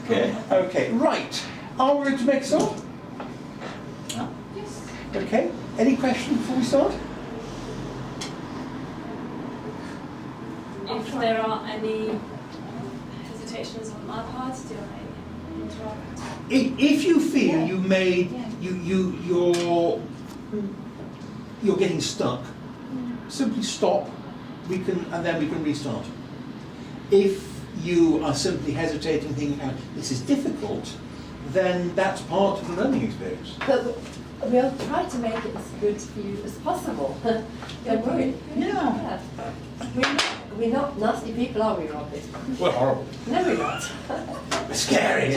Okay. Okay, right. Are we ready to make a start? Yes. Okay. Any questions before we start? If there are any hesitations on my part, do I interrupt? If you feel you made you're getting stuck, simply stop. And then we can restart. If you are simply hesitating, thinking this is difficult, then that's part of the learning experience. But we'll try to make it as good for you as possible. Don't worry. Yeah. We're not nasty people, are we, Robert? We're horrible. No, we're not. We're scary.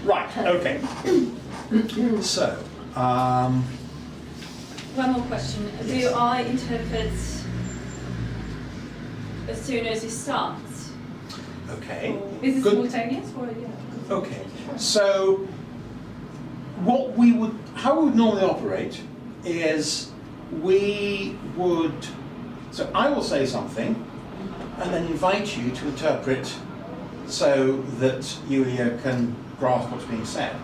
Right. Okay. So. One more question. Do I interpret as soon as it starts? Okay. Is it Good. simultaneous or yeah? Okay. So, how we would normally operate is so I will say something and then invite you to interpret so that Yulia can grasp what's being said.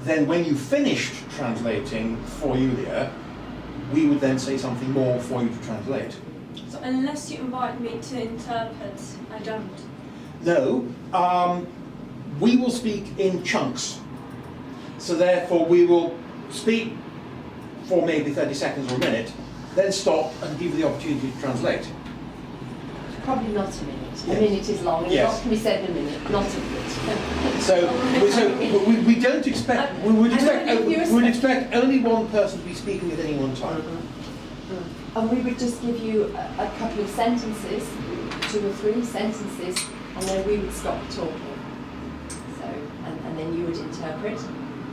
Then when you finished translating for Yulia, we would then say something more for you to translate. So unless you invite me to interpret, I don't. No, we will speak in chunks. So therefore we will speak for maybe 30 seconds or a minute, then stop and give you the opportunity to translate. Probably not a minute. Yes. A minute is long. Yes. What can be said in a minute? Not a minute. So we don't expect, we would expect only one person to be speaking at any one time. And we would just give you a couple of sentences, 2 or 3 sentences, and then we would stop talking. So, and then you would interpret,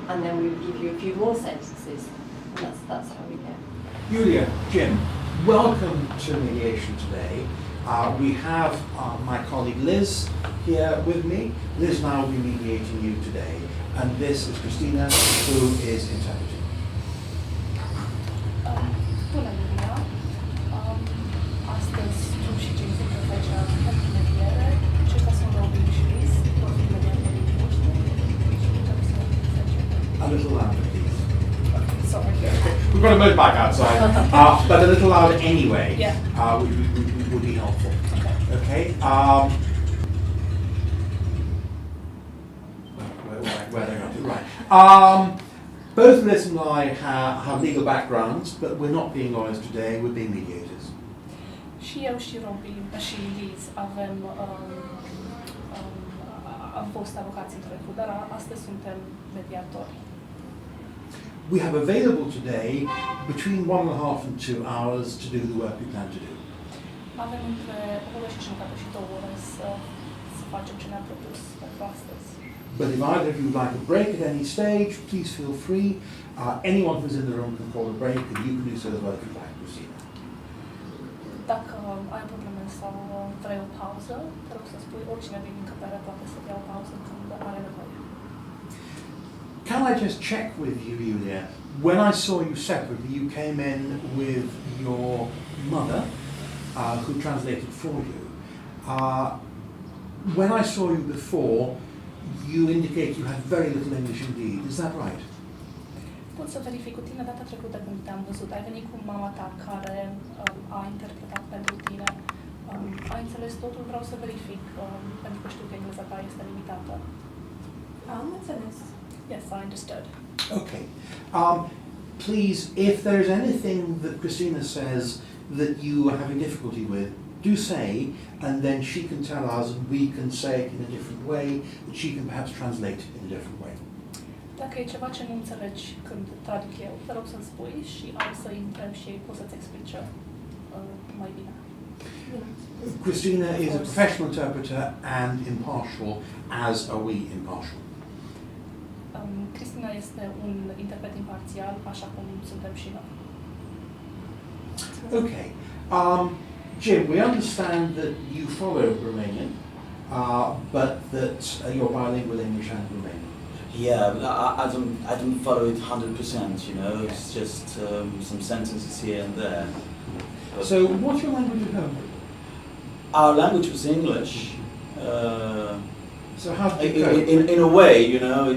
and then we would give you a few more sentences. And that's how we go. Yulia, Jim, welcome to Mediation today. We have my colleague Liz here with me. Liz and I will be mediating you today. And this is Christina, who is interpreting. Bună, Iulia! Astăzi tu și Jessica făcea pentru mediere. Acestea sunt Robin și Liz, vor fi mediatorii noștri. A little louder, please. Sorry. We've got a motorbike outside, but a little louder anyway, Yeah. would be helpful. Okay. Where they got it right. Both Liz and I have legal backgrounds, but we're not being lawyers today. We're being mediators. Și eu și Robin și Liz am fost avocați în trecut, dar astăzi suntem mediatori. We have available today between 1.5 and 2 hours to do the work we plan to do. Avem între 1 și jumătate și 2 ore să facem ce ne-am propus pentru astăzi. But if either of you would like a break at any stage, please feel free. Anyone who's in the room can call a break, and you can do so as well if you'd like, Christina. Dacă ai probleme sau vrei o pauză, te rog să spui, oricine din încăpere poate să ia o pauză când are nevoie. Can I just check with you, Yulia? When I saw you separately, you came in with your mother, who translated for you. When I saw you before, you indicate you had very little English indeed. Is that right? Pot să verific cu tine data trecută când te-am văzut. Ai venit cu mama ta care a interpretat pentru tine. Ai înțeles totul? Vreau să verific, pentru că știu că engleza ta este limitată. Am înțeles. Yes, I understood. Okay. Please, if there is anything that Christina says that you are having difficulty with, do say, and then she can tell us, and we can say it in a different way, that she can perhaps translate in a different way. Dacă e ceva ce nu înțelegi când traduc eu, te rog să-mi spui și am să-i întreb și ei pot să-ți explice mai bine. Christina is a professional interpreter and impartial, as are we impartial. Cristina este un interpret imparțial, așa cum suntem și noi. Okay. Jim, we understand that you follow Romanian, but that you're bilingual English and Romanian. Yeah, I don't follow it 100%. You know, it's just some sentences here and there. So, what's your language at home? Our language was English. So how did it go? In a way, you know,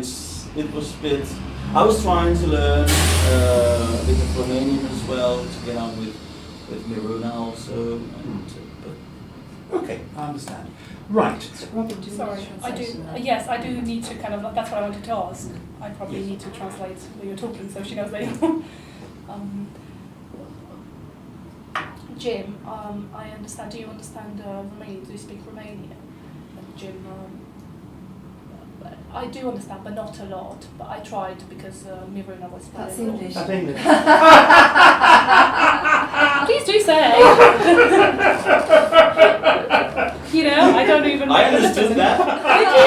it was a bit. I was trying to learn a bit of Romanian as well to get on with Miruna also, but Okay, I understand. Right. Robin, do you Sorry, need I do. translation there? Yes, I do need to kind of. That's what I wanted to ask. I probably Yes. need to translate what you're talking, so she knows later. Jim, I understand. Do you understand Romanian? Do you speak Romanian? Jim, I do understand, but not a lot. But I tried because Miruna was. That's very English. That's English. Please do say. You know, I don't even. I understood that. Did you?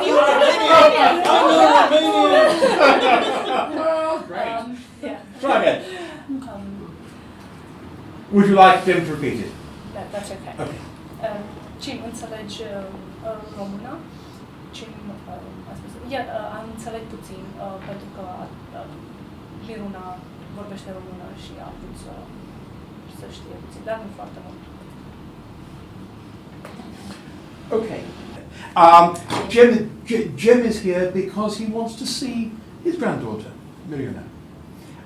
You understand I know Romanian. Oh, great. Yeah. Try again. Um, Would you like Jim to repeat it? that's okay. Okay. Jim, înțelegi română? Jim, a spus, am înțeleg puțin, pentru că Miruna vorbește română și a vrut să știe puțin, dar nu foarte mult. Okay. Jim is here because he wants to see his granddaughter, Miruna.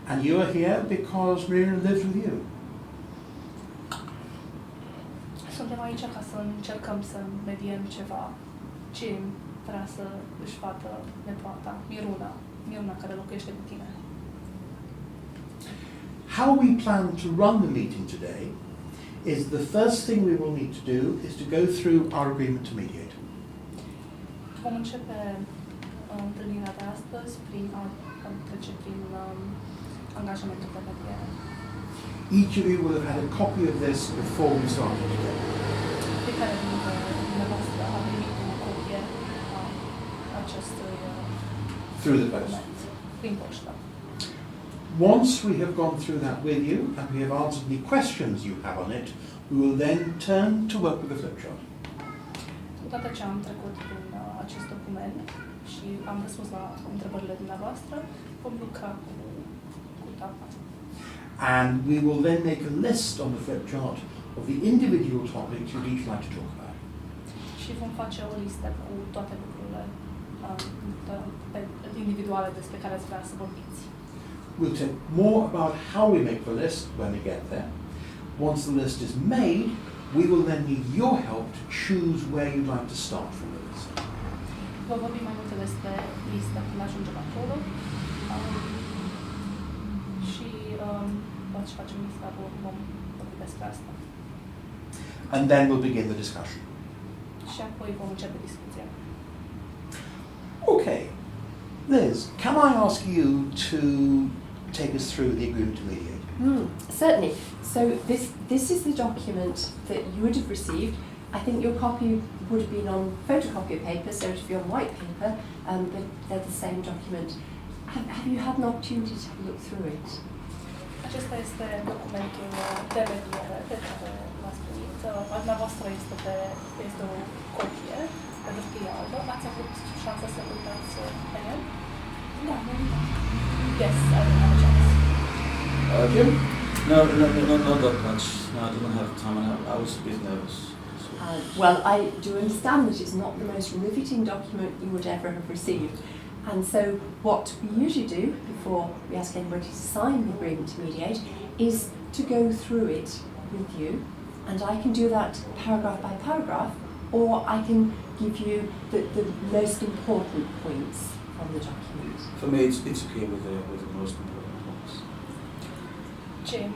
And you are here because Miruna lives with you. Suntem aici ca să încercăm să mediem ceva. Jim vrea să își vadă nepoata, Miruna care locuiește cu tine. How we plan to run the meeting today is the first thing we will need to do is to go through our agreement to mediate. Vom începe întâlnirea de astăzi prin a trece prin angajamentul de mediere. Each of you will have had a copy of this before we started today. Fiecare dintre dumneavoastră a primit o copie a acestui Through the post. document prin poștă. Once we have gone through that with you and we have answered any questions you have on it, we will then turn to work with the flipchart. Odată ce am trecut prin acest document și am răspuns la întrebările dumneavoastră, vom lucra cu tabla. And we will then make a list on the flipchart of the individual topics you'd each like to talk about. Și vom face o listă cu toate lucrurile individuale despre care ați vrea să vorbiți. We'll talk more about how we make the list when we get there. Once the list is made, we will then need your help to choose where you'd like to start from the list. Vă vorbim mai multe despre listă când ajungem acolo. Și once facem lista, vom vorbi despre asta. And then we'll begin the discussion. Și apoi vom începe discuția. Okay. Liz, can I ask you to take us through the agreement to mediate? Certainly. So this is the document that you would have received. I think your copy would have been on photocopier paper, so it would be on white paper, but they're the same document. Have you had an opportunity to have a look through it? Acesta este documentul de mediere pe care l-ați primit. Al dumneavoastră este o copie pe hârtie albă. Ați avut șansa să uitați pe el? Da, nu. Yes, I didn't have a chance. Jim? No, not that much. No, I didn't have time, and I was a bit nervous. Well, I do understand that it's not the most riveting document you would ever have received. And so what we usually do before we ask anybody to sign the agreement to mediate is to go through it with you. And I can do that paragraph by paragraph, or I can give you the most important points from the document. For me, it's okay with the most important ones. Jim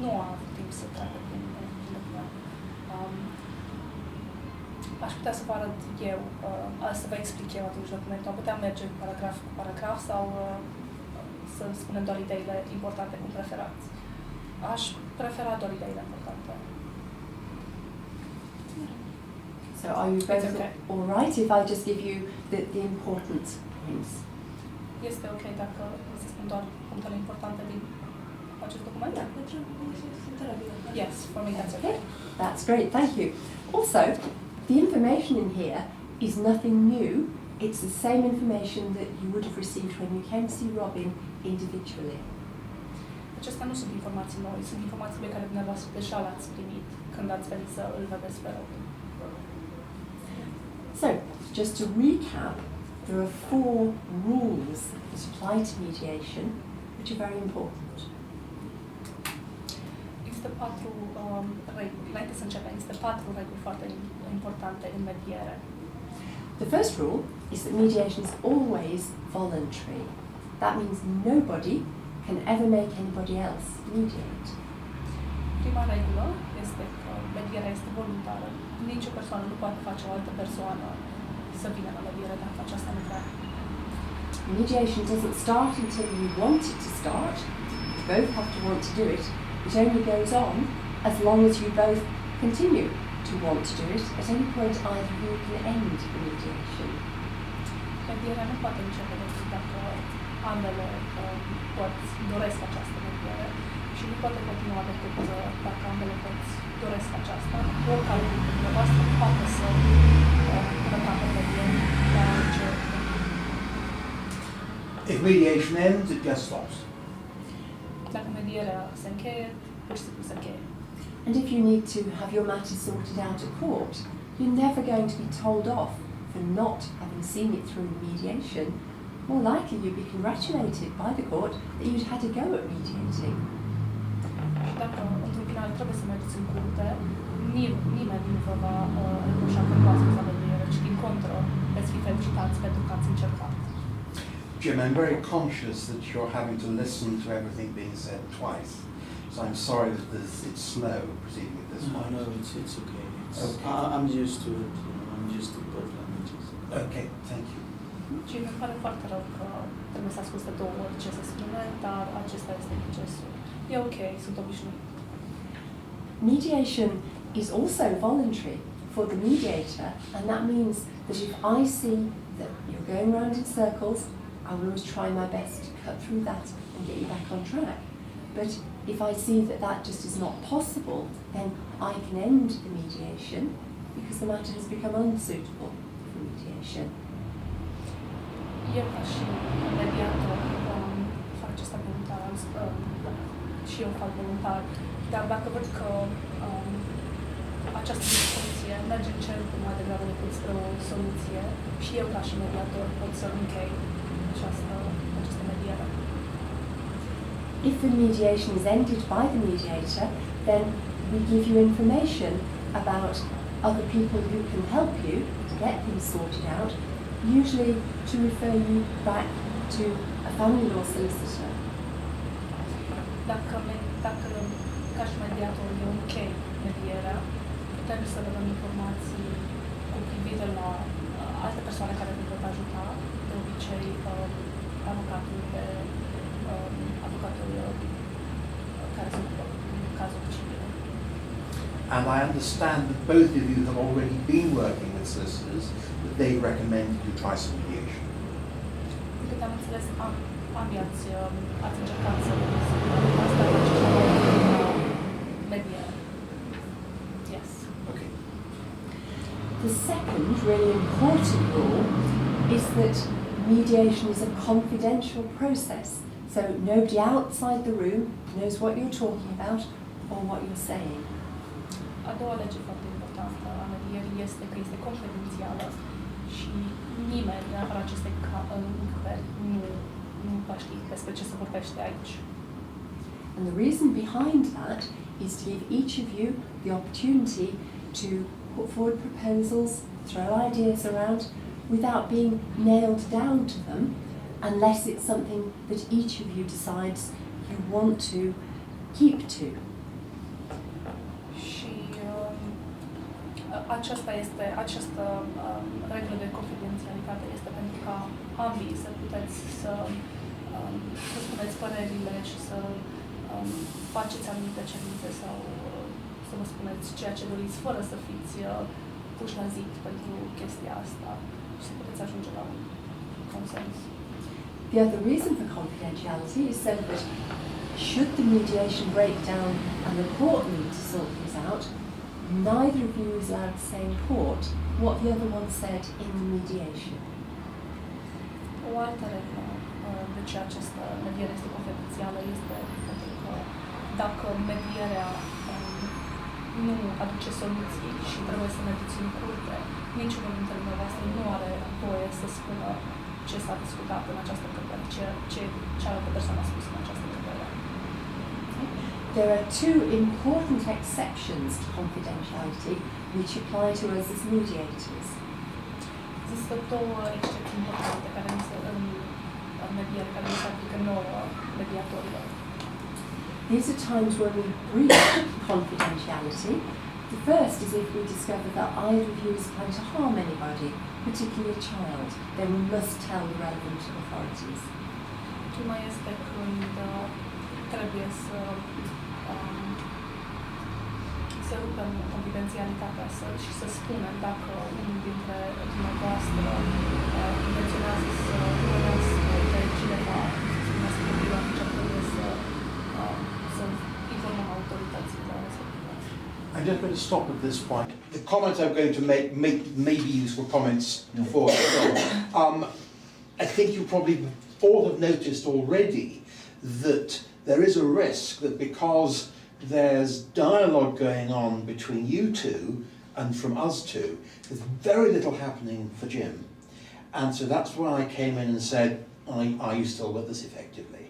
nu a avut timp să treacă prin document. Aș putea să vă arăt eu, să vă explic eu atunci documentul. Am putea merge paragraf cu paragraf sau să spunem doar ideile importante cum preferați. Aș prefera doar ideile importante. So are you both okay. all right if I just give you the important points? Este ok dacă să spun doar punctele importante din acest document? Yes, for me that's okay. That's great, thank you. Also, the information in here is nothing new. It's the same information that you would have received when you came to see Robin individually. Acestea nu sunt informații noi, sunt informații pe care dumneavoastră deja le-ați primit când ați venit să îl vedeți pe Robin. So, just to recap, there are 4 rules that apply to mediation, which are very important. Există 4 reguli, înainte să începem, există 4 reguli foarte importante în mediere. The first rule is that mediation is always voluntary. That means nobody can ever make anybody else mediate. Prima regulă este că medierea este voluntară. Nici o persoană nu poate face o altă persoană să vină la mediere dacă aceasta nu vrea. Mediation doesn't start until you want it to start. You both have to want to do it. It only goes on as long as you both continue to want to do it. At any point either of you can end the mediation. Medierea nu poate începe decât dacă ambele părți doresc această mediere și nu poate continua decât dacă ambele părți doresc aceasta. Oricare dintre dumneavoastră poate să pună capăt medierii la orice. If mediation ends, it just stops. Dacă medierea se încheie, pur și simplu se încheie. And if you need to have your matter sorted out at court, you're never going to be told off for not having seen it through mediation. More likely you'd be congratulated by the court that you'd had a go at mediating. Și dacă într-un final trebuie să mergeți în curte, nimeni nu vă va reproșa că nu ați făcut la mediere, ci din contră veți fi felicitați pentru că ați încercat. Jim, I'm very conscious that you're having to listen to everything being said twice. So I'm sorry that it's slow proceeding with this one. No, it's okay. Okay. I'm used to it. I'm used to both languages. Okay, thank you. Și mi pare foarte rău că trebuie să ascult de 2 ori ce se spune, dar acesta este procesul. E ok, sunt obișnuit. Mediation is also voluntary for the mediator, and that means that if I see that you're going round in circles, I will always try my best to cut through that and get you back on track. But if I see that that just is not possible, then I can end the mediation because the matter has become unsuitable for mediation. Eu ca și mediator fac acesta voluntar și eu fac voluntar, dar dacă văd că această discuție merge în cercul mai degrabă decât spre o soluție și eu ca și mediator pot să închei această mediere. If the mediation is ended by the mediator, then we give you information about other people who can help you to get things sorted out, usually to refer you back to a family law solicitor. Dacă ca și mediator eu închei medierea, putem să vă dăm informații cu privire la alte persoane care vă pot ajuta, de obicei avocatul care se ocupă în cazul civil. And I understand that both of you have already been working with solicitors, that they recommend you try some mediation. De câte am înțeles, ambii ați încercat să vedeți asta mediere. Yes. Okay. The second really important rule is that mediation is a confidential process, so nobody outside the room knows what you're talking about or what you're saying. A doua lege foarte importantă a medierii este că este confidențială și nimeni, în afara acestei încăperi, nu va ști despre ce se vorbește aici. And the reason behind that is to give each of you the opportunity to put forward proposals, throw ideas around, without being nailed down to them, unless it's something that each of you decides you want to keep to. Și această regulă de confidențialitate este pentru ca ambii să puteți să spuneți părerile și să faceți anumite cerințe sau să vă spuneți ceea ce doriți fără să fiți puși la zid pentru chestia asta și să puteți ajunge la un consens. The other reason for confidentiality is so that should the mediation break down and the court need to sort things out, neither of you is allowed to say in court what the other one said in the mediation. O altă regulă de ce această mediere este confidențială este pentru că dacă medierea nu aduce soluții și trebuie să mediți în curte. Niciunul dintre dumneavoastră nu are voie să spună ce s-a discutat în această întâmplare, ce cealaltă persoană a spus în această întâmplare. There are two important exceptions to confidentiality which apply to us as mediators. Există două excepții importante care ni se în mediere, care ni se aplică nouă mediatorilor. These are times when we breach confidentiality. The first is if we discover that either of you is planning to harm anybody, particularly a child, then we must tell the relevant authorities. Prima este când trebuie să rupem confidențialitatea și să spunem dacă unul dintre dumneavoastră intenționează să urmărească pe cineva, să copilul, atunci trebuie să informăm autoritățile respective. I'm just going to stop at this point. The comments I'm going to make may be useful comments for I think you probably all have noticed already that there is a risk that because there's dialogue going on between you two and from us two, there's very little happening for Jim. And so that's why I came in and said, are you still with us effectively?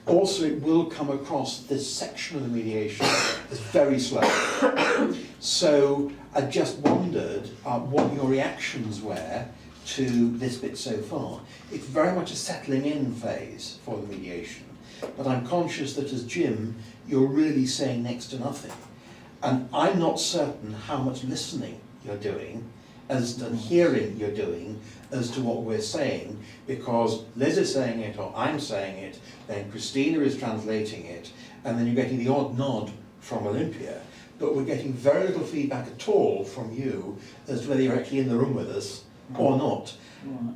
Also, it will come across this section of the mediation as very slow. So I just wondered what your reactions were to this bit so far. It's very much a settling in phase for the mediation, but I'm conscious that as Jim, you're really saying next to nothing. And I'm not certain how much listening you're doing and hearing you're doing as to what we're saying, because Liz is saying it or I'm saying it, then Christina is translating it, and then you're getting the odd nod from Olympia, but we're getting very little feedback at all from you as to whether you're actually in the room with us or not. Right.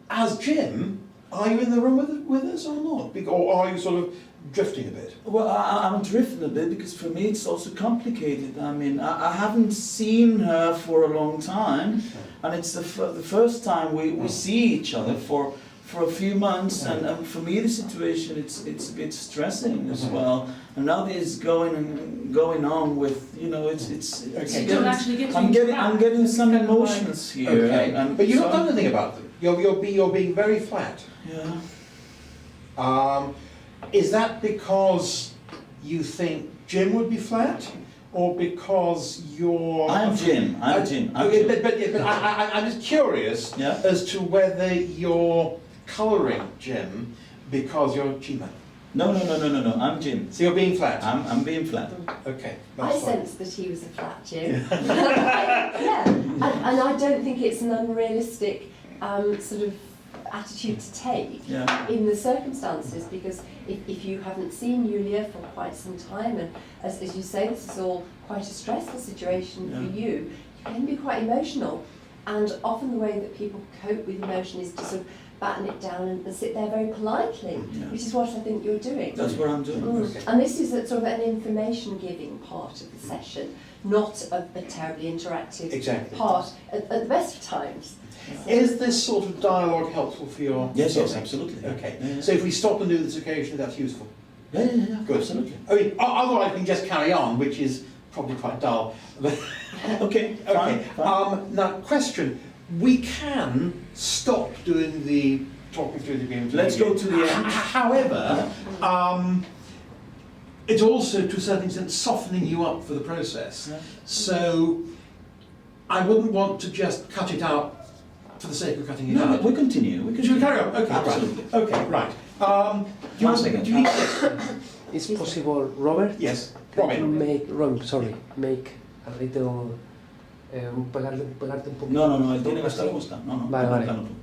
As Jim, are you in the room with us or not? Or are you sort of drifting a bit? Well, I'm drifting a bit because for me it's also complicated. I mean, I haven't seen her for a long time, and it's the first time we see each other for a few months, and for me the situation it's a bit stressing as well. And now there's going on with, you know, it's Okay. I'm getting some emotions here. Okay, and but you've not so- done anything about them. You're being very flat. Yeah. Is that because you think Jim would be flat, or because you're? I'm Jim. I'm Jim. Okay, but I'm just curious Yeah. as to whether you're colouring Jim because you're Chima. No. I'm Jim. So you're being flat. I'm being flat. Okay. I That's fine. sense that he was a flat Jim. Yeah, and I don't think it's an unrealistic sort of attitude to take Yeah. in the circumstances, because if you haven't seen Yulia for quite some time, and as you say, this is all quite a stressful situation for you can be quite emotional, and often the way that people cope with emotion is to sort of batten it down and sit there very politely, which is what I think you're doing. That's what I'm doing. Okay. And this is a sort of an information giving part of the session, not a terribly interactive Exactly. part at the best of times. Is this sort of dialogue helpful for your? Yes, your thing? absolutely. Okay. Yeah. So if we stop and do this occasionally, that's useful. Yeah. Good. Absolutely. I mean, otherwise we can just carry on, which is probably quite dull. Okay. Okay. Fine. Now, question: we can stop doing the talking through the agreement. Let's go to the end. However, it's also to a certain extent softening you up for the process. Yeah. So I wouldn't want to just cut it out for the sake of cutting it No, out. we continue. Should we carry on? Okay, Absolutely. right. Okay, right. Do you One want- second. do you need It's possible, Robert? Yes. Can you Robin. make a little, pegarte un poco. No, él tiene que estar justa. No. Vale. Arráncalo tú.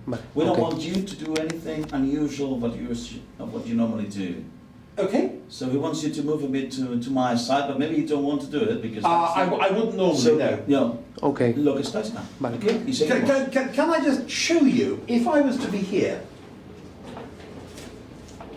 Vale, We don't okay. want you to do anything unusual of what you normally do. Okay. So he wants you to move a bit to my side, but maybe you don't want to do it because. I wouldn't normally, So, no. Yeah. Okay. Lo que está está. Vale. Okay. Y seguimos. Can I just show you, if I was to be here,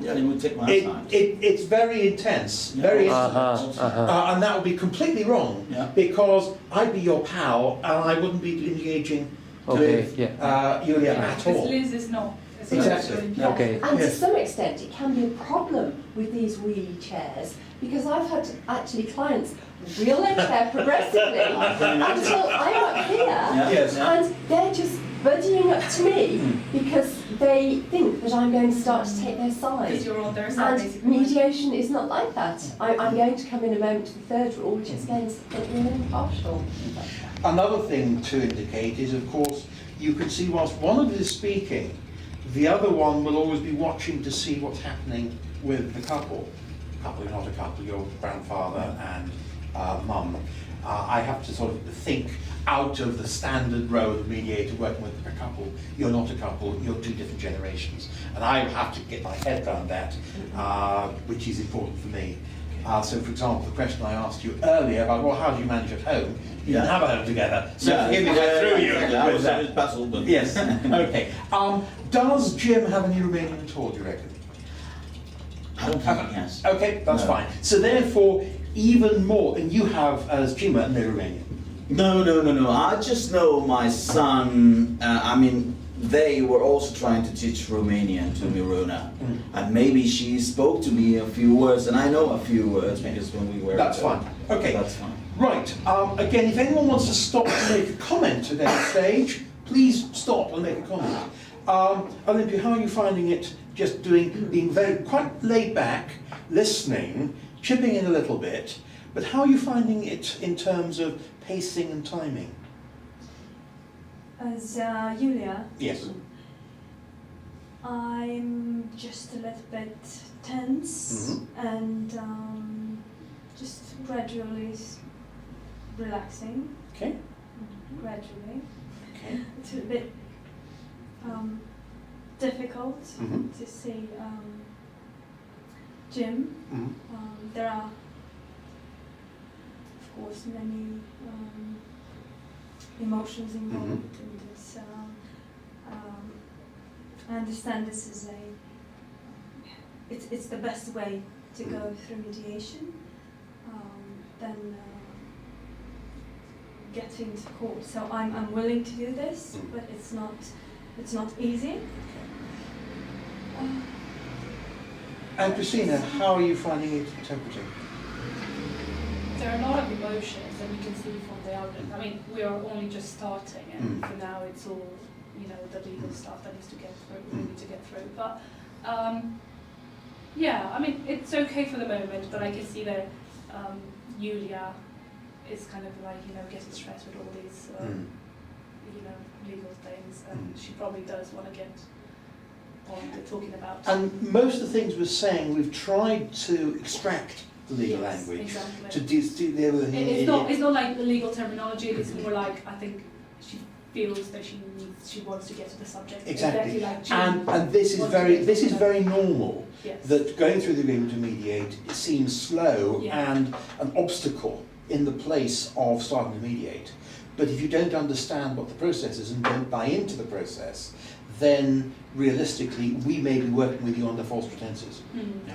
Yeah, then we take my side. it's very intense, Yeah. very Uh-huh, intimate. uh-huh. And that would be completely wrong, Yeah. because I'd be your pal and I wouldn't be engaging Okay, with yeah. Yulia at Because all. Liz is no. Exactly. Yeah. Okay. And to Yes. some extent, it can be a problem with these wheelie chairs because I've had actually clients wheel their chair progressively until I'm up here, Yes. and they're just buddying up to me because they think that I'm going to start to take their side. Because you're on their side, And basically. mediation is not like that. I'm going to come in a moment to the third rule, which is again that we're impartial. Another thing to indicate is, of course, you can see whilst one of us is speaking, the other one will always be watching to see what's happening with the couple. Couple, you're not a couple, your grandfather and mum. I have to sort of think out of the standard role of mediator working with a couple. You're not a couple, you're two different generations. And I have to get my head around that, which is important for me. So, for example, the question I asked you earlier about, well, how do you manage at home? You don't have a home together. So forgive me if I threw you exactly. I with was a that. bit puzzled, but Yes, okay. Does Jim have any Romanian at all, do you reckon? I don't think he has. Okay, that's No. fine. So therefore, even more, and you have, as Jima, no Romanian. No. I just know my son. I mean, they were also trying to teach Romanian to Miruna, and maybe she spoke to me a few words, and I know a few words because when we were. That's fine. Okay. That's fine. Right, again, if anyone wants to stop and make a comment at any stage, please stop and make a comment. Olympia, how are you finding it just being very, quite laid back, listening, chipping in a little bit, but how are you finding it in terms of pacing and timing? As Julia, Yes. I'm just a little bit tense and just gradually relaxing. Okay. Gradually. Okay. It's a bit difficult Mhm. to see Jim. Mhm. There are, of course, many emotions involved in this. I understand this is it's the best way to go through mediation. Then getting to court. So I'm willing to do this, but it's not easy. And Christina, how are you finding it interpreting? There are a lot of emotions, and we can see from the outlet. I mean, we are only just starting, and for now it's all, the legal stuff that needs to get through, we need to get through. But yeah, I mean, it's okay for the moment, but I can see that Julia is kind of like, getting stressed with all these, legal things, and she probably does want to get on to talking about. And most of the things we're saying, we've tried to extract the legal Yes, language exactly. to deal with It's not like the legal terminology, it's more like, I think she feels that she wants to get to the subject. Exactly. Like Jim and this is wants to get to the- very normal. Yes. That going through the agreement to mediate, it seems slow Yeah. and an obstacle in the place of starting to mediate. But if you don't understand what the process is and don't buy into the process, then realistically we may be working with you under false pretenses. Mm. Yeah.